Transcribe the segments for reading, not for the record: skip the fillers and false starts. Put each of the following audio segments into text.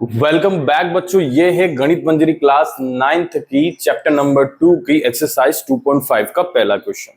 Welcome back बच्चों, ये है गणित मंजरी क्लास 9th की चैप्टर नंबर 2 की एक्सरसाइज 2.5 का पहला क्वेश्चन।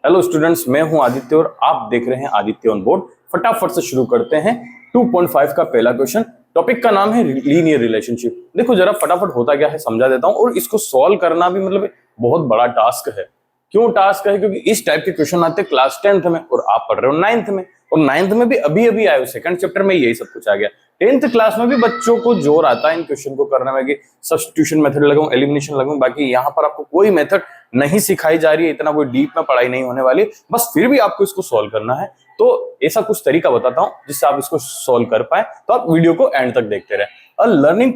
हेलो स्टूडेंट्स, मैं हूं आदित्य और आप देख रहे हैं आदित्य ऑन बोर्ड। फटाफट से शुरू करते हैं 2.5 का पहला क्वेश्चन। टॉपिक का नाम है लीनियर रिलेशनशिप। देखो जरा फटाफट होता क्या है समझा देता हूं, और इसको सॉल्व करना भी मतलब बहुत बड़ा टास्क है। क्यों टास्क है? क्योंकि इस टाइप के क्वेश्चन आते हैं क्लास 10th में और आप पढ़ रहे हो 9th में, और 9th में भी अभी अभी आए हो, सेकंड चैप्टर में यही सब कुछ आ गया। 10th क्लास में भी बच्चों को जोर आता है इन क्वेश्चन को करने में कि सब्स्टिट्यूशन मेथड लगाऊं, एलिमिनेशन लगाऊं। बाकी यहाँ पर आपको कोई मेथड नहीं सिखाई जा रही है, इतना कोई डीप में पढ़ाई नहीं होने वाली, बस फिर भी आपको इसको सॉल्व करना है। तो ऐसा कुछ तरीका बताता हूं जिससे आप इसको सॉल्व कर पाए, तो आप वीडियो को एंड तक देखते रहे। लर्निंग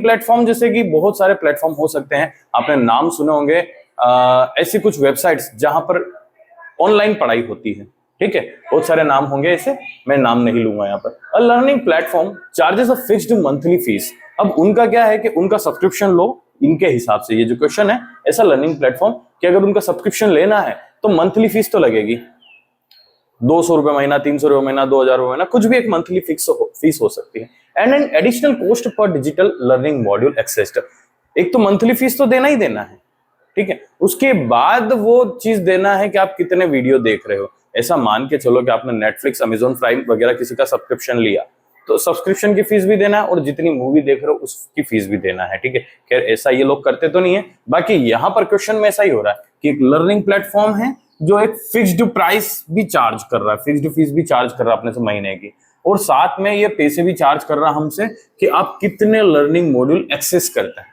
प्लेटफॉर्म जैसे कि बहुत सारे प्लेटफॉर्म हो सकते हैं, आपने नाम सुने होंगे ऐसी कुछ वेबसाइट्स जहां पर ऑनलाइन पढ़ाई होती है। ठीक है, बहुत सारे नाम होंगे ऐसे, मैं नाम नहीं लूंगा यहाँ पर। A learning platform charges a fixed monthly fees. अब उनका क्या है कि उनका सब्सक्रिप्शन लो इनके हिसाब से। ये जो क्वेश्चन है, ऐसा लर्निंग प्लेटफॉर्म कि अगर उनका सब्सक्रिप्शन लेना है तो मंथली फीस तो लगेगी 200 रुपए महीना, 300 रुपए महीना, 2000 रुपए महीना, कुछ भी एक मंथली फीस हो सकती है। And an additional cost per digital learning module accessed. एक तो मंथली फीस तो देना ही देना है, ठीक है, उसके बाद वो चीज देना है कि आप कितने वीडियो देख रहे हो। ऐसा मान के चलो कि आपने नेटफ्लिक्स, अमेजॉन प्राइम वगैरह किसी का सब्सक्रिप्शन लिया, तो सब्सक्रिप्शन की फीस भी देना है और जितनी मूवी देख रहे हो उसकी फीस भी देना है। ठीक है, खैर ऐसा ये लोग करते तो नहीं है, बाकी यहाँ पर क्वेश्चन में ऐसा ही हो रहा है कि एक लर्निंग प्लेटफॉर्म है जो एक फिक्स्ड प्राइस भी चार्ज कर रहा है, फिक्स्ड फीस भी चार्ज कर रहा है अपने से महीने की, और साथ में ये पैसे भी चार्ज कर रहा है हमसे कि आप कितने लर्निंग मॉड्यूल एक्सेस करते हैं।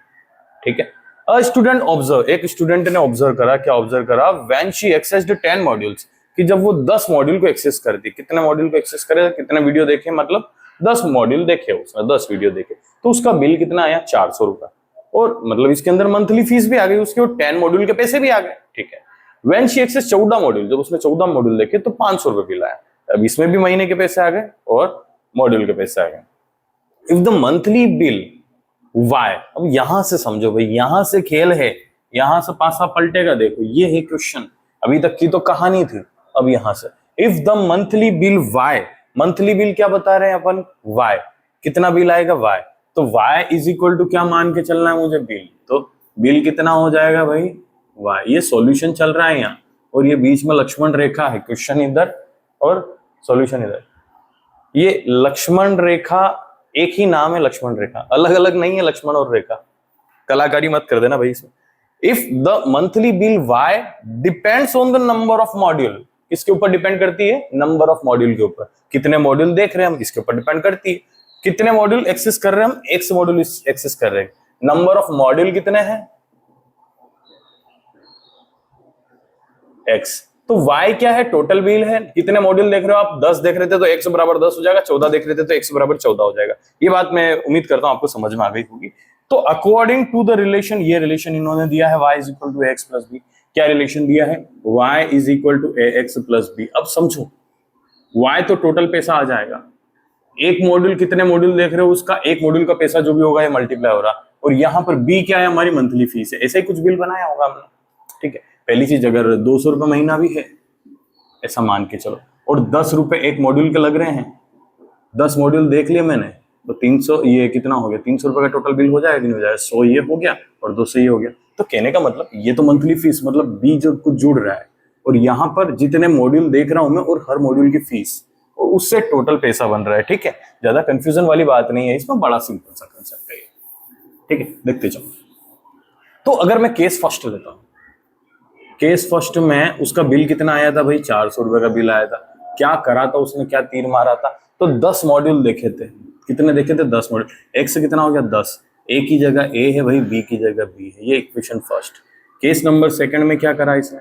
ठीक है, अ स्टूडेंट ऑब्जर्व, एक स्टूडेंट ने ऑब्जर्व करा, क्या ऑब्जर्व करा? व्हेन शी एक्सेस्ड 10 मॉड्यूल्स, कि जब वो 10 मॉड्यूल को एक्सेस करती, कितने मॉड्यूल को एक्सेस करे, कितने वीडियो देखे, मतलब 10 मॉड्यूल देखे उसने, 10 वीडियो देखे, तो उसका बिल कितना आया? 400 रुपए। और मतलब इसके अंदर मंथली फीस भी आ गई उसके, और 10 मॉड्यूल के पैसे भी आ गए। ठीक है, व्हेन शी एक्सेस 14 मॉड्यूल, जब उसने 14 मॉड्यूल देखे तो 500 रुपए बिल आया। अब इसमें भी महीने के पैसे आ गए और मॉड्यूल के पैसे आ गए। If the monthly bill y, अब यहां से समझो भाई, यहां से खेल है, यहां से पासा पलटेगा। देखो ये है क्वेश्चन, अभी तक की तो कहानी थी, अब यहां से if the monthly bill y, monthly bill क्या बता रहे हैं अपन? वाई, कितना बिल आएगा? वाई, तो वाई इज इक्वल टू क्या मान के चलना है मुझे? बिल। तो बिल कितना हो जाएगा भाई? वाई। ये सॉल्यूशन चल रहा है यहाँ, और ये बीच में लक्ष्मण रेखा है, क्वेश्चन इधर और सॉल्यूशन इधर। ये लक्ष्मण रेखा एक ही नाम है, लक्ष्मण रेखा, अलग अलग नहीं है लक्ष्मण और रेखा, कलाकारी मत कर देना भाई इसमें। If the monthly bill y depends on the number of module, किसके ऊपर डिपेंड करती है? नंबर ऑफ मॉड्यूल के ऊपर। कितने मॉड्यूल देख रहे हैं हम, इसके ऊपर डिपेंड करती है। कितने मॉड्यूल एक्सेस कर रहे हैं हम? एक्स मॉड्यूल एक्सेस कर रहे हैं। नंबर ऑफ मॉड्यूल कितने हैं? एक्स। तो y क्या है? टोटल बिल है। कितने मॉड्यूल देख रहे हो आप? 10 देख रहे थे तो x बराबर 10 हो जाएगा, 14 देख रहे थे तो x बराबर 14 हो जाएगा। ये बात मैं उम्मीद करता हूं आपको समझ में आ गई होगी। तो अकॉर्डिंग टू द रिलेशन, ये रिलेशन इन्होंने दिया है y is equal to x plus b. क्या रिलेशन दिया है? y is equal to ax plus b. अब समझो, y तो टोटल पैसा आ जाएगा, एक मॉड्यूल, कितने मॉड्यूल देख रहे हो उसका, एक मॉड्यूल का पैसा जो भी होगा ये मल्टीप्लाई हो रहा, और यहाँ पर b क्या है? हमारी मंथली फीस है। ऐसे ही कुछ बिल बनाया होगा हमने। ठीक है, पहली चीज, अगर 200 रुपए महीना भी है ऐसा मान के चलो, और 10 रुपए एक मॉड्यूल के लग रहे हैं, 10 मॉड्यूल देख लिए मैंने, तो 300, ये कितना हो गया? 300 रुपए का टोटल बिल हो जाएगा कि नहीं हो जाएगा? 100 ये हो गया और 200 ये हो गया। तो कहने का मतलब ये तो मंथली फीस, मतलब बी जो कुछ जुड़ रहा है, और यहाँ पर जितने मॉड्यूल देख रहा हूं मैं और हर मॉड्यूल की फीस, उससे टोटल पैसा बन रहा है। ठीक है, ज्यादा कंफ्यूजन वाली बात नहीं है इसमें, बड़ा सिंपल सा कंसेप्ट है। ठीक है, देखते चलो। तो अगर मैं केस फर्स्ट लेता हूं, केस फर्स्ट में उसका बिल कितना आया था भाई? 400 रुपए का बिल आया था। क्या करा था उसने? क्या तीर मारा था? तो 10 मॉड्यूल देखे थे। कितने देखे थे? 10 मॉड्यूल। एक से कितना हो गया? 10। ए की जगह ए है भाई, बी की जगह बी है। ये equation first. Case number second में क्या करा इसने?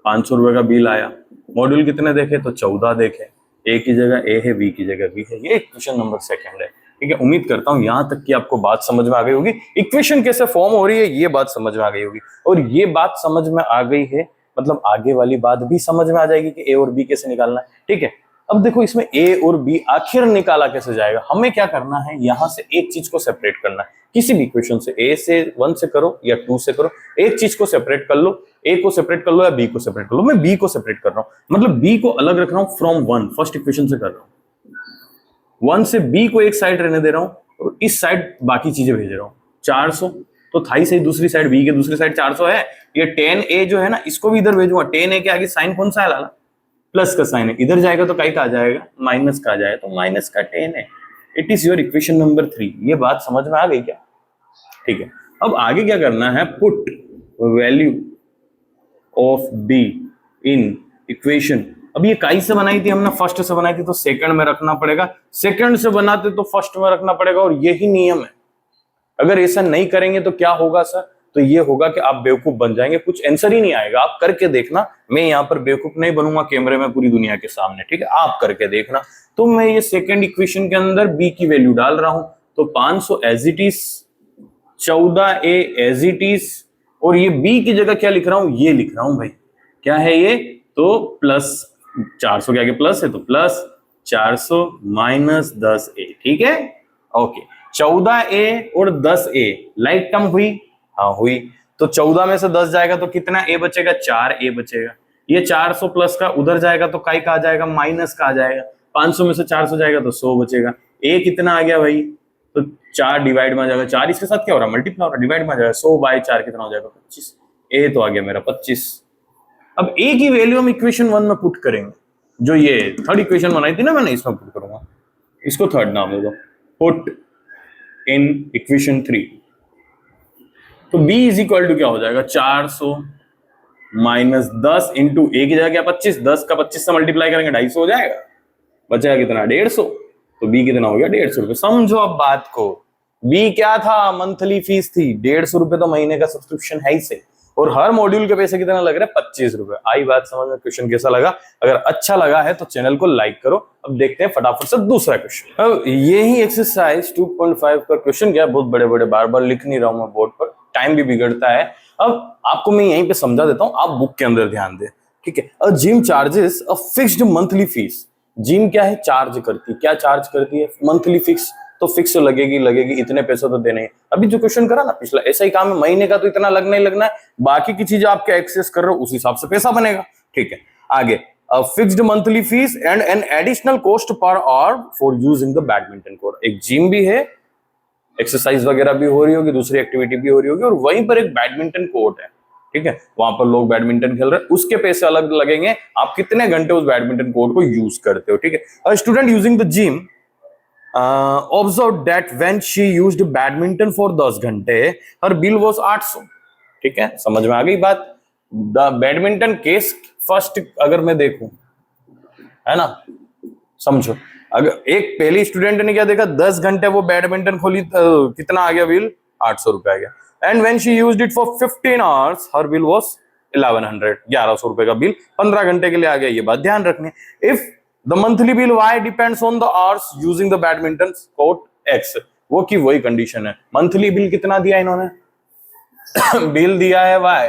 500 रुपए का बिल आया। मॉड्यूल कितने देखे? तो 14 देखे। ए की जगह ए है, बी की जगह बी है। ये इक्वेशन नंबर सेकंड है। ठीक है, उम्मीद करता हूं यहां तक कि आपको बात समझ में आ गई होगी। इक्वेशन कैसे फॉर्म हो रही है ये बात समझ में आ गई होगी, और ये बात समझ में आ गई है मतलब आगे वाली बात भी समझ में आ जाएगी कि ए और बी कैसे निकालना है। ठीक है, अब देखो इसमें ए और बी आखिर निकाला कैसे जाएगा? हमें क्या करना है, यहां से एक चीज को सेपरेट करना है। किसी भी इक्वेशन से, ए से 1 से करो या 2 से करो, एक चीज को सेपरेट कर लो। ए को सेपरेट कर लो या बी को सेपरेट कर लो। मैं बी को सेपरेट कर रहा हूं, मतलब बी को अलग रख रहा हूं फ्रॉम 1, फर्स्ट इक्वेशन से कर रहा हूं। 1 से b को एक साइड रहने दे रहा हूं और इस साइड बाकी चीजें भेज रहा हूं। 400 तो था ही सही, दूसरी साइड b के दूसरी साइड 400 है। ये 10a जो है ना, इसको भी इधर भेजूंगा। 10a के आगे साइन कौन सा है लाला? प्लस का साइन है। इधर जाएगा तो काई का आ जाएगा? माइनस का आ जाएगा, तो माइनस का 10 है। It is your equation number 3। ये बात समझ में आ गई क्या? ठीक है, अब आगे क्या करना है? Put value of b in equation. अब ये काई से बनाई थी हमने? फर्स्ट से बनाई थी, तो सेकंड में रखना पड़ेगा। सेकंड से बनाते तो फर्स्ट में रखना पड़ेगा, और यही नियम है। अगर ऐसा नहीं करेंगे तो क्या होगा सर? तो ये होगा कि आप बेवकूफ बन जाएंगे, कुछ आंसर ही नहीं आएगा। आप करके देखना, मैं यहाँ पर बेवकूफ नहीं बनूंगा कैमरे में पूरी दुनिया के सामने, ठीक है? आप करके देखना। तो मैं ये सेकंड इक्वेशन के अंदर b की वैल्यू डाल रहा हूं, तो 500 as it is, 14a as it is, और ये b की जगह क्या लिख रहा हूं? ये लिख रहा हूं भाई। क्या है ये? तो प्लस 400 के आगे प्लस है, तो प्लस 400 माइनस 10a, ठीक है? ओके, 14a और 10a लाइक टर्म हुई? हाँ हुई। तो 14 में से 10 जाएगा तो कितना a बचेगा? 4a बचेगा। ये 400 प्लस का उधर जाएगा तो काय का आ जाएगा? माइनस का आ जाएगा। 500 में से 400 जाएगा तो 100 बचेगा। a कितना आ गया भाई? तो 4 डिवाइड में आ जाएगा। 4 इसके साथ क्या हो रहा है? मल्टीप्लाई हो रहा है, डिवाइड में आ जाएगा। 100 बाय 4 कितना हो जाएगा? 25। a तो आ गया मेरा 25। अब a की वैल्यू हम इक्वेशन 1 में पुट करेंगे। जो ये थर्ड इक्वेशन बनाई थी ना मैंने, इसमें पुट करूंगा। इसको थर्ड नाम दे दो, पुट इन इक्वेशन 3। तो b इज इक्वल टू क्या हो जाएगा? 400 माइनस 10 इंटू a की जगह क्या? 25। 10 का 25 से मल्टीप्लाई करेंगे 250 हो जाएगा। बचेगा कितना? 150। तो b कितना हो गया? 150 रुपए। समझो अब बात को। b क्या था? मंथली फीस थी। 150 रुपए तो महीने का सब्सक्रिप्शन है ही से, और हर मॉड्यूल के पैसे कितना लग रहा है? 25 रुपए। आई बात समझ में? क्वेश्चन कैसा लगा? अगर अच्छा लगा है तो चैनल को लाइक करो। अब देखते हैं फटाफट से दूसरा क्वेश्चन। अब यही एक्सरसाइज 2.5 का क्वेश्चन क्या, बहुत बड़े बड़े बार बार लिख नहीं रहा हूं मैं बोर्ड पर, टाइम भी बिगड़ता है। अब आपको मैं यहीं पे समझा देता हूं, आप बुक के अंदर ध्यान दें, ठीक है? A gym charges a fixed monthly fees. Gym क्या है? चार्ज करती है। क्या चार्ज करती है? Monthly fix. तो फिक्स लगेगी, इतने पैसे तो देने हैं। अभी जो क्वेश्चन करा ना पिछला, ऐसा ही काम है। महीने का तो इतना लगना ही लगना है, बाकी की चीजें आप क्या एक्सेस कर रहे हो उस हिसाब से पैसा बनेगा, ठीक है? आगे, fixed monthly fees and an additional cost per hour for using the badminton court. एक जिम भी है, एक्सरसाइज वगैरह भी हो रही होगी, दूसरी एक्टिविटी भी हो रही होगी, और वहीं पर एक बैडमिंटन कोर्ट है, ठीक है? वहां पर लोग बैडमिंटन खेल रहे हैं, उसके पैसे अलग लगेंगे। आप कितने घंटे उस बैडमिंटन कोर्ट को यूज करते हो, ठीक है? A student using the gym observed that when she used badminton for 10 घंटे her bill was 800, ठीक है? समझ में आ गई बात? द बैडमिंटन केस फर्स्ट अगर मैं देखूं, है ना, समझो, अगर एक पहली स्टूडेंट ने क्या देखा, 10 घंटे वो बैडमिंटन खोली, कितना आ गया बिल? 800 रुपए आ गया। And when she used it for 15 hours her bill was 1100, 1100 रुपए का बिल 15 घंटे के लिए आ गया। ये बात ध्यान रखनी। If the monthly bill y depends on the hours using the badminton court x, वो की वही कंडीशन है। मंथली बिल कितना दिया इन्होंने? बिल दिया है y,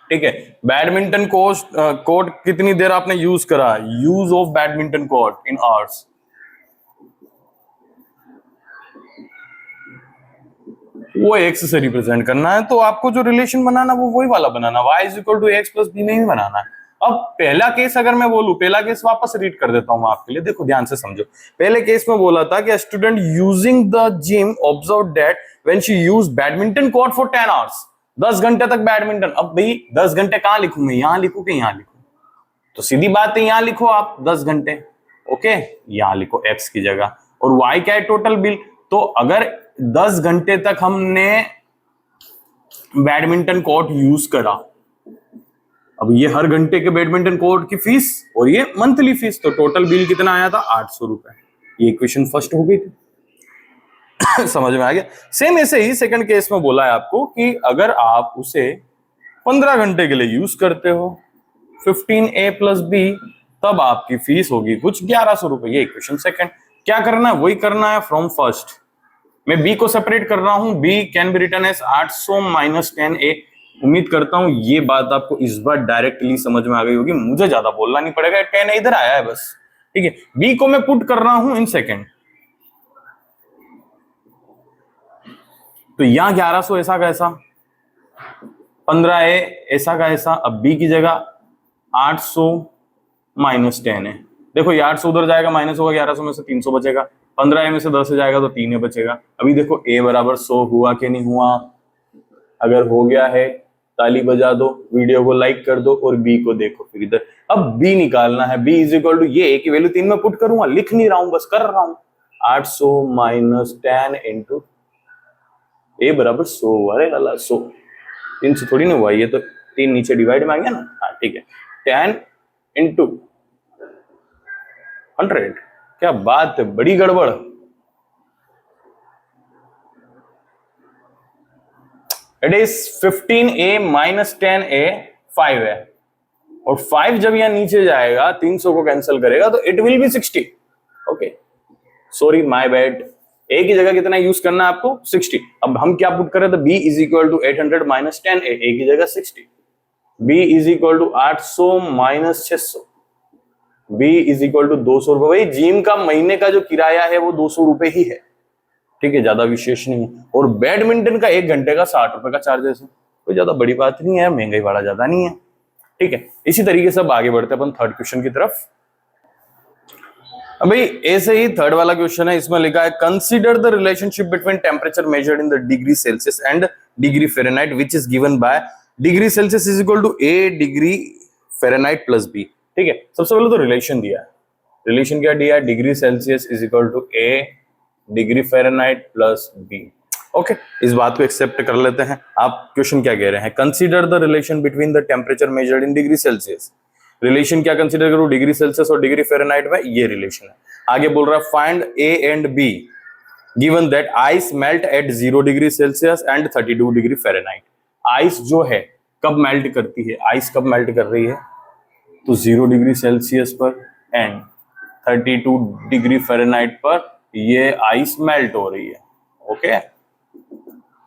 ठीक है? बैडमिंटन कोर्ट कितनी देर आपने यूज करा? Use of badminton court in hours, वो x से रिप्रेजेंट करना है। तो आपको जो रिलेशन बनाना वो वही वाला बनाना, y is equal to x plus b में ही बनाना है। अब पहला केस अगर मैं बोलूं, पहला केस वापस रीड कर देता हूं आपके लिए, देखो ध्यान से समझो। पहले केस में बोला था कि student using the gym observe that when she use badminton court for 10 hours, 10 घंटे तक बैडमिंटन। अब भाई 10 घंटे कहां लिखूं मैं? यहां लिखूं कि यहां लिखूं? तो सीधी बात है, यहां लिखो आप 10 घंटे, ओके? यहां लिखो x की जगह, और y क्या है? Total bill. तो अगर 10 घंटे तक हमने बैडमिंटन कोर्ट यूज करा, अब ये हर घंटे के बैडमिंटन कोर्ट की फीस और ये मंथली फीस, तो टोटल बिल कितना आया था? 800 रुपए। ये इक्वेशन फर्स्ट हो गई थी। समझ में आ गया? सेम ऐसे ही सेकंड केस में बोला है आपको कि अगर आप उसे 15 घंटे के लिए यूज करते हो, 15a प्लस b, तब आपकी फीस होगी कुछ 1100 रुपए। ये इक्वेशन सेकंड। क्या करना है? वही करना है फ्रॉम फर्स्ट। मैं b को सेपरेट कर रहा हूं। b can be written as 800 minus 10a। उम्मीद करता हूं ये बात आपको इस बार डायरेक्टली समझ में आ गई होगी, मुझे ज्यादा बोलना नहीं पड़ेगा। 10 इधर आया है बस, ठीक है? b को मैं पुट कर रहा हूं इन सेकंड, तो यहां 1100 ऐसा का ऐसा, 15a ऐसा का ऐसा। अब b की जगह 800 माइनस 10 है, देखो ये 800 उधर जाएगा, माइनस होगा 1100 में से 300 बचेगा, 15 में से 10 जाएगा तो 3 बचेगा। अभी देखो a बराबर 100 हुआ कि नहीं हुआ? अगर हो गया है ताली बजा दो, वीडियो को लाइक कर दो और b को देखो फिर इधर। अब b निकालना है, b इज इक्वल टू ये a की वैल्यू 3 में पुट करूंगा, लिख नहीं रहा हूं, बस कर रहा हूं। 800 माइनस 10 इंटू a बराबर 100। अरे लाला 100 300 थोड़ी ना हुआ, ये तो 3 नीचे डिवाइड में आ गया ना। हाँ ठीक है, 10 इंटू 100। क्या बात है, बड़ी गड़बड़। It is 15a minus 10a 5 है, और 5 जब यहां नीचे जाएगा 300 को कैंसिल करेगा तो it will be 60। Okay sorry my bad, a की जगह कितना यूज करना है आपको? 60। अब हम क्या पुट कर रहे थे? b is equal to 800 minus 10a, a की जगह 60। b is equal to 800 minus 600, b is equal to 200 रुपए। भाई जिम का महीने का जो किराया है वो 200 रुपए ही है, ठीक है, ज्यादा विशेष नहीं है। और बैडमिंटन का 1 घंटे का 60 रुपए का चार्जेस है, कोई ज्यादा बड़ी बात नहीं है, महंगाई वाला ज्यादा नहीं है, ठीक है। इसी तरीके से अब आगे बढ़ते हैं अपन थर्ड क्वेश्चन की तरफ। अब भाई ऐसे ही थर्ड वाला क्वेश्चन है, इसमें लिखा है consider the relationship between temperature measured in the degree Celsius and degree Fahrenheit which is given by degree Celsius is equal to a degree Fahrenheit plus b। ठीक है, सबसे पहले तो रिलेशन दिया है। रिलेशन क्या दिया है? Degree Celsius is equal to a degree Fahrenheit plus b। Okay, इस बात को एक्सेप्ट कर लेते हैं। आप क्वेश्चन क्या कह रहे हैं? Consider the relation between the temperature measured in degree Celsius. Relation क्या कंसीडर करूं? डिग्री सेल्सियस और डिग्री फ़ारेनहाइट में ये रिलेशन है। आगे बोल रहा है find a and b given that ice melt eight 0 degree Celsius and 32 degree Fahrenheit. Ice जो है कब मेल्ट करती है? आइस कब मेल्ट कर रही है? तो 0 डिग्री सेल्सियस पर एंड 32 डिग्री फ़ारेनहाइट पर ये आइस मेल्ट हो रही है। ओके,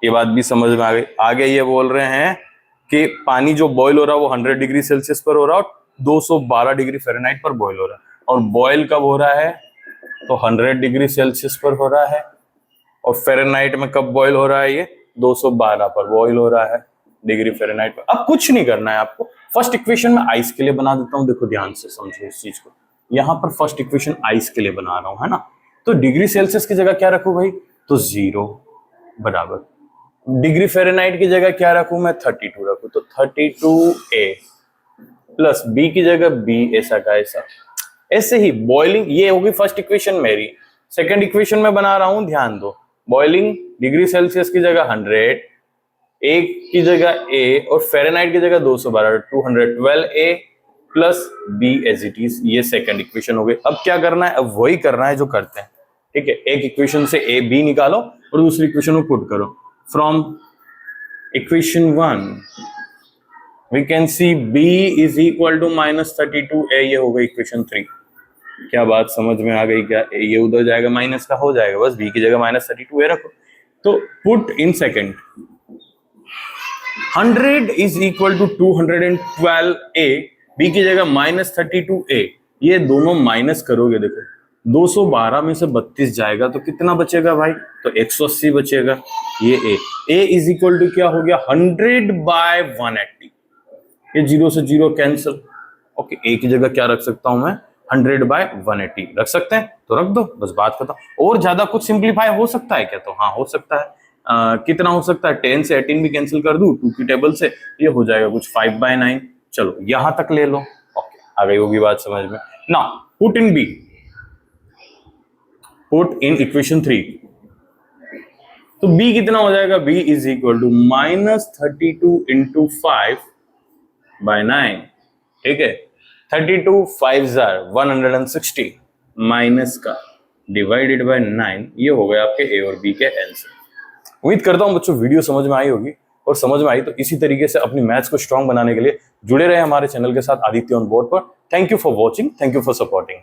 ये बात भी समझ में आ गई। आगे ये बोल रहे हैं कि पानी जो बॉईल हो रहा है वो 100 डिग्री सेल्सियस पर हो रहा है और 212 डिग्री फ़ारेनहाइट पर बॉईल हो रहा है। और बॉईल कब हो रहा है? तो 100 डिग्री सेल्सियस पर हो रहा है। और फ़ारेनहाइट में कब बॉईल हो रहा है? ये 212 पर बॉईल हो रहा है डिग्री फ़ारेनहाइट पर। अब कुछ नहीं करना है आपको। फर्स्ट इक्वेशन में आइस के लिए बना देता हूं, देखो ध्यान से समझो इस चीज को। यहां पर फर्स्ट इक्वेशन आइस के लिए बना रहा हूं, है ना। तो डिग्री सेल्सियस की जगह क्या रखूं भाई? तो 0 बराबर डिग्री फ़ारेनहाइट की जगह क्या रखूं मैं? 32 रखूं, तो 32a प्लस b की जगह b ऐसा का ऐसा। ऐसे ही बॉइलिंग, ये होगी फर्स्ट इक्वेशन मेरी। सेकंड इक्वेशन में बना रहा हूं, ध्यान दो। बॉइलिंग डिग्री सेल्सियस की जगह 100, a की जगह a और फ़ारेनहाइट की जगह 212, 212a plus b as it is. ये सेकंड इक्वेशन हो गई। अब क्या करना है? अब वही करना है जो करते हैं, ठीक है। एक इक्वेशन से a b निकालो और दूसरी इक्वेशन को पुट करो। From equation 1 we can see b is equal to -32a। ये हो गई इक्वेशन 3। क्या बात समझ में आ गई क्या? ये उधर जाएगा, माइनस का हो जाएगा, बस b की जगह -32a रखो। तो put in second 100 is equal to 212a, b की जगह -32a। ये दोनों माइनस करोगे, देखो 212 में से 32 जाएगा तो कितना बचेगा भाई? तो 180 बचेगा। ये a इज इक्वल टू क्या हो गया? 100/180। ये 0 से 0 कैंसिल। ओके, a की जगह क्या रख सकता हूं मैं? 100/180 रख सकते हैं, तो रख दो, बस बात खत्म। और ज्यादा कुछ सिंप्लीफाई हो सकता है क्या? तो हाँ हो सकता है। कितना हो सकता है? 10 से 18 भी कैंसिल कर दूं 2 की टेबल से, ये हो जाएगा कुछ 5/9। चलो यहां तक ले लो। ओके, आ गई होगी बात समझ में। Now put in b, put in equation 3। तो b कितना हो जाएगा? b is equal to -32 into 5/9। ठीक है, 32 5 160 माइनस का डिवाइडेड बाय 9। ये हो गया आपके a और b के आंसर। उम्मीद करता हूं बच्चों वीडियो समझ में आई होगी, और समझ में आई तो इसी तरीके से अपनी मैथ्स को स्ट्रांग बनाने के लिए जुड़े रहे हमारे चैनल के साथ आदित्य ऑन बोर्ड पर। Thank you for watching, thank you for supporting.